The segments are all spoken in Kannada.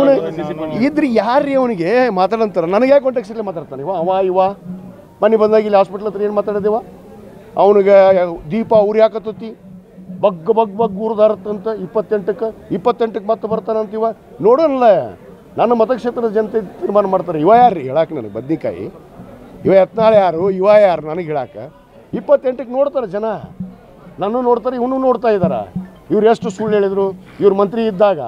ಅವನು ಇದ್ರಿ ಯಾರ್ರೀ ಅವನಿಗೆ ಮಾತಾಡಂತಾರೆ ನನಗೆ ಯಾಕೆ ಕಾಂಟ್ಯಾಕ್ಟ್ಸಲ್ಲಿ ಮಾತಾಡ್ತಾನೆ ಇವ ಮನೆ ಬಂದಾಗ ಇಲ್ಲಿ ಹಾಸ್ಪಿಟ್ಲ್ ಹತ್ರ ಏನು ಮಾತಾಡೋದಿವ ಅವನಿಗೆ ದೀಪ ಉರಿ ಹಾಕತ್ತತಿ ಬಗ್ ಊರ್ದಾರತ್ತಂತ 28ಕ್ಕೆ ಮತ್ತೆ ಬರ್ತಾನಂತೀವ ನೋಡೋಣಲ್ಲ. ನನ್ನ ಮತಕ್ಷೇತ್ರದ ಜನತೆ ತೀರ್ಮಾನ ಮಾಡ್ತಾರೆ. ಇವ ಯಾರು ರೀ ಹೇಳಕ್ಕೆ ನನಗೆ ಬದ್ನಿಕಾಯಿ ಇವ ಯತ್ನಾಳ್ ಯಾರು ಇವ ಯಾರು ನನಗೆ ಹೇಳಕ್ಕೆ 28ಕ್ಕೆ ನೋಡ್ತಾರೆ ಜನ, ನಾನು ನೋಡ್ತಾರೆ, ಇವನು ನೋಡ್ತಾ ಇದ್ದಾರೆ. ಇವ್ರು ಎಷ್ಟು ಸುಳ್ಳು ಹೇಳಿದ್ರು. ಇವ್ರು ಮಂತ್ರಿ ಇದ್ದಾಗ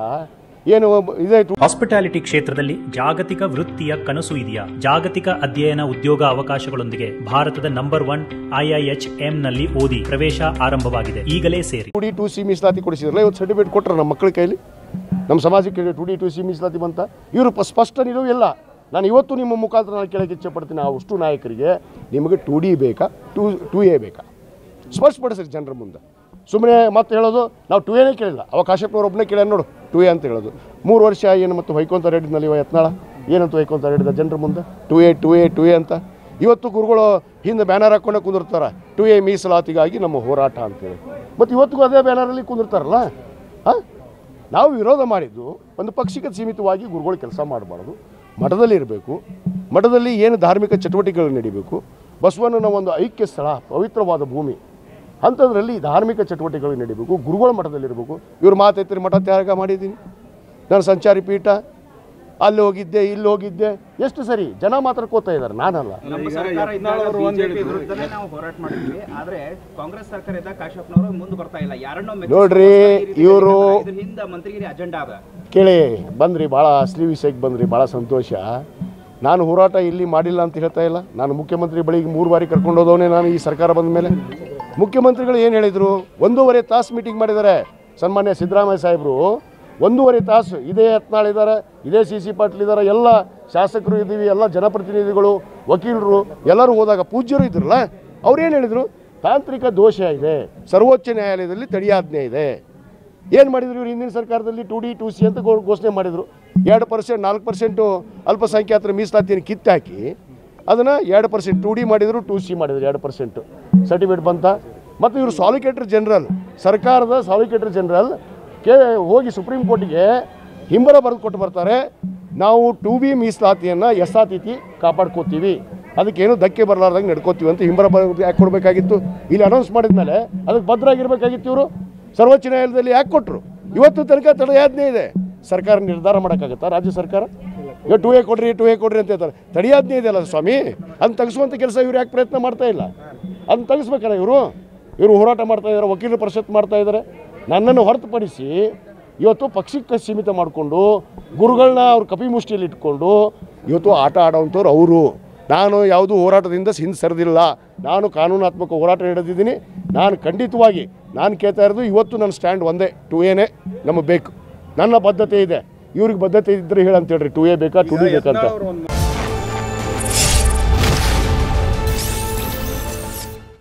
ಏನು ಇದಾಯ್ತು. ಹಾಸ್ಪಿಟಾಲಿಟಿ ಕ್ಷೇತ್ರದಲ್ಲಿ ಜಾಗತಿಕ ವೃತ್ತಿಯ ಕನಸು ಇದೆಯಾ? ಜಾಗತಿಕ ಅಧ್ಯಯನ ಉದ್ಯೋಗ ಅವಕಾಶಗಳೊಂದಿಗೆ ಭಾರತದ ನಂಬರ್ 1 IIHM ನಲ್ಲಿ ಓದಿ ಪ್ರವೇಶ ಆರಂಭವಾಗಿದೆ. ಈಗಲೇ ಸೇರಿ. 2D2C ಮೀಸಲಾತಿ ಕೊಡಿಸಿದ್ರಲ್ಲ, ಇವತ್ತು ಸರ್ಟಿಫಿಕೇಟ್ ಕೊಟ್ಟರೆ ನಮ್ಮ ಮಕ್ಕಳ ಕೈಲಿ, ನಮ್ಮ ಸಮಾಜಕ್ಕೆ 2D2C ಮೀಸಲಾತಿ ಬಂತ. ಇವರು ಸ್ಪಷ್ಟ ನಿಲುವು ಇಲ್ಲ. ನಾನು ಇವತ್ತು ನಿಮ್ಮ ಮುಖಾಂತರ ನಾನು ಕೇಳಕ್ಕೆ ಇಚ್ಛೆ ಪಡ್ತೀನಿ, ಅಷ್ಟು ನಾಯಕರಿಗೆ ನಿಮಗೆ 2D ಬೇಕಾ 2A ಬೇಕಾ ಸ್ಪಷ್ಟಪಡಿಸ್ರಿ ಜನರ ಮುಂದೆ. ಸುಮ್ಮನೆ ಮತ್ತೆ ಹೇಳೋದು ನಾವು 2Aನೇ ಕೇಳಿಲ್ಲ, ಅವ ಕಾಶ್ಯಪ್ನವ್ರು ಒಬ್ಬನೇ ಕೇಳ ನೋಡು 2A ಅಂತ ಹೇಳೋದು. 3 ವರ್ಷ ಏನು ಮತ್ತು ಹೊಯ್ಕೊಂತ ರೆಡ್ಡಿನಲ್ಲಿ ಇವ ಯತ್ನಾಳ ಏನಂತ ಹೊಯ್ಕೊಂತ ರೆಡ್ಡಿದ ಜನರ ಮುಂದೆ 2A ಅಂತ. ಇವತ್ತು ಗುರುಗಳು ಹಿಂದೆ ಬ್ಯಾನರ್ ಹಾಕ್ಕೊಂಡೆ ಕುಂದಿರ್ತಾರೆ 2A ಮೀಸಲಾತಿಗಾಗಿ ನಮ್ಮ ಹೋರಾಟ ಅಂತೇಳಿ. ಮತ್ತು ಇವತ್ತಿಗೂ ಅದೇ ಬ್ಯಾನರಲ್ಲಿ ಕುಂದಿರ್ತಾರಲ್ಲ. ನಾವು ವಿರೋಧ ಮಾಡಿದ್ದು ಒಂದು ಪಕ್ಷಕ್ಕೆ ಸೀಮಿತವಾಗಿ ಗುರುಗಳು ಕೆಲಸ ಮಾಡಬಾರ್ದು, ಮಠದಲ್ಲಿ ಇರಬೇಕು. ಮಠದಲ್ಲಿ ಏನು ಧಾರ್ಮಿಕ ಚಟುವಟಿಕೆಗಳು ನಡೀಬೇಕು. ಬಸವಣ್ಣನ ಒಂದು ಐಕ್ಯ ಸ್ಥಳ, ಪವಿತ್ರವಾದ ಭೂಮಿ, ಅಂಥದ್ರಲ್ಲಿ ಧಾರ್ಮಿಕ ಚಟುವಟಿಕೆಗಳು ನಡೀಬೇಕು. ಗುರುಗಳ ಮಠದಲ್ಲಿರಬೇಕು. ಇವ್ರು ಮಾತೈತ್ರಿ ಮಠ ತ್ಯಾಗ ಮಾಡಿದ್ದೀನಿ, ನಾನು ಸಂಚಾರಿ ಪೀಠ, ಅಲ್ಲಿ ಹೋಗಿದ್ದೆ ಇಲ್ಲಿ ಹೋಗಿದ್ದೆ, ಎಷ್ಟು ಸರಿ ಜನ ಮಾತ್ರ ಕೋತಾ ಇದ್ದಾರೆ, ನಾನಲ್ಲ. ನೋಡ್ರಿ ಇವರು ಕೇಳಿ ಬಂದ್ರಿ, ಭಾಳ ಅಸಲಿ ವಿಷಯಕ್ಕೆ ಬಂದ್ರಿ, ಭಾಳ ಸಂತೋಷ. ನಾನು ಹೋರಾಟ ಇಲ್ಲಿ ಮಾಡಿಲ್ಲ ಅಂತ ಹೇಳ್ತಾ ಇಲ್ಲ. ನಾನು ಮುಖ್ಯಮಂತ್ರಿ ಬಳಿಗೆ 3 ಬಾರಿ ಕರ್ಕೊಂಡು ಹೋದವನೇ ನಾನು ಈ ಸರ್ಕಾರ ಬಂದ ಮೇಲೆ. ಮುಖ್ಯಮಂತ್ರಿಗಳು ಏನು ಹೇಳಿದರು, 1.5 ತಾಸು ಮೀಟಿಂಗ್ ಮಾಡಿದ್ದಾರೆ. ಸನ್ಮಾನ್ಯ ಸಿದ್ದರಾಮಯ್ಯ ಸಾಹೇಬರು 1.5 ತಾಸು ಇದೇ ಯತ್ನಾಳ್ ಇದ್ದಾರೆ, ಇದೇ CC ಪಾಟೀಲ್ ಇದ್ದಾರೆ, ಎಲ್ಲ ಶಾಸಕರು ಇದ್ದೀವಿ, ಎಲ್ಲ ಜನಪ್ರತಿನಿಧಿಗಳು, ವಕೀಲರು ಎಲ್ಲರೂ ಹೋದಾಗ ಪೂಜ್ಯರು ಇದ್ರಲ್ಲ, ಅವ್ರು ಏನು ಹೇಳಿದರು, ತಾಂತ್ರಿಕ ದೋಷ ಇದೆ, ಸರ್ವೋಚ್ಚ ನ್ಯಾಯಾಲಯದಲ್ಲಿ ತಡೆಯಾಜ್ಞೆ ಇದೆ. ಏನು ಮಾಡಿದ್ರು ಇವರು ಹಿಂದಿನ ಸರ್ಕಾರದಲ್ಲಿ 2D2C ಅಂತ ಘೋಷಣೆ ಮಾಡಿದರು. 2%, 4% ಅಲ್ಪಸಂಖ್ಯಾತರ ಮೀಸಲಾತಿಯನ್ನು ಕಿತ್ತಾಕಿ ಅದನ್ನು 2% 2D ಮಾಡಿದರು, 2C ಮಾಡಿದರು, 2% ಸರ್ಟಿಫಿಕೇಟ್ ಬಂತ. ಮತ್ತು ಇವರು ಸಾಲಿಸಿಟರ್ ಜನರಲ್, ಸರ್ಕಾರದ ಸಾಲಿಸಿಟರ್ ಜನರಲ್ ಹೋಗಿ ಸುಪ್ರೀಂ ಕೋರ್ಟಿಗೆ ಹಿಂಬರ ಬರೆದು ಕೊಟ್ಟು ಬರ್ತಾರೆ, ನಾವು 2B ಮೀಸಲಾತಿಯನ್ನು ಯಥಾತಿಥಿ ಕಾಪಾಡ್ಕೋತೀವಿ, ಅದಕ್ಕೇನು ಧಕ್ಕೆ ಬರಲಾರ್ದಂಗೆ ನಡ್ಕೋತೀವಿ ಅಂತ ಹಿಂಬರ ಬರೆದು ಯಾಕೆ ಕೊಡಬೇಕಾಗಿತ್ತು? ಇಲ್ಲಿ ಅನೌನ್ಸ್ ಮಾಡಿದ ಮೇಲೆ ಅದಕ್ಕೆ ಭದ್ರಾಗಿರ್ಬೇಕಾಗಿತ್ತು. ಇವರು ಸರ್ವೋಚ್ಚ ನ್ಯಾಯಾಲಯದಲ್ಲಿ ಯಾಕೆ ಕೊಟ್ಟರು? ಇವತ್ತು ತನಕ ತಡೆಯಾಜ್ಞೆ ಇದೆ. ಸರ್ಕಾರ ನಿರ್ಧಾರ ಮಾಡೋಕ್ಕಾಗತ್ತಾ? ರಾಜ್ಯ ಸರ್ಕಾರ 2A ಕೊಡ್ರಿ ಅಂತ ಹೇಳ್ತಾರೆ. ತಡೆಯಾಜ್ಞೆ ಇದೆಯಲ್ಲ ಸ್ವಾಮಿ, ಅದನ್ನು ತೆಗೆಸುವಂಥ ಕೆಲಸ ಇವ್ರು ಯಾಕೆ ಪ್ರಯತ್ನ ಮಾಡ್ತಾ ಇಲ್ಲ? ಅದನ್ನು ತೆಗೆಸ್ಬೇಕಲ್ಲ ಇವರು ಹೋರಾಟ ಮಾಡ್ತಾ ಇದ್ದಾರೆ, ವಕೀಲರ ಪರಿಷತ್ ಮಾಡ್ತಾ ಇದ್ದಾರೆ. ನನ್ನನ್ನು ಹೊರತುಪಡಿಸಿ ಇವತ್ತು ಪಕ್ಷಕ್ಕೆ ಸೀಮಿತ ಮಾಡಿಕೊಂಡು ಗುರುಗಳನ್ನ ಅವ್ರ ಕಪಿ ಮುಷ್ಟಿಯಲ್ಲಿ ಇಟ್ಕೊಂಡು ಇವತ್ತು ಆಟ ಆಡೋವಂಥವ್ರು ಅವರು. ನಾನು ಯಾವುದೂ ಹೋರಾಟದಿಂದ ಹಿಂದೆ ಸರಿದಿಲ್ಲ. ನಾನು ಕಾನೂನಾತ್ಮಕ ಹೋರಾಟ ನಡೆದಿದ್ದೀನಿ. ನಾನು ಖಂಡಿತವಾಗಿ ನಾನು ಕೇಳ್ತಾ ಇರೋದು ಇವತ್ತು ನನ್ನ ಸ್ಟ್ಯಾಂಡ್ ಒಂದೇ, 2Aನೇ ನಮಗೆ ಬೇಕು. ನನ್ನ ಬದ್ಧತೆ ಇದೆ. ಇವ್ರಿಗೆ ಬದ್ಧತೆ ಇದ್ದರೆ ಹೇಳಂತೇಳ್ರಿ 2A ಬೇಕಾ 2D ಬೇಕಂತ.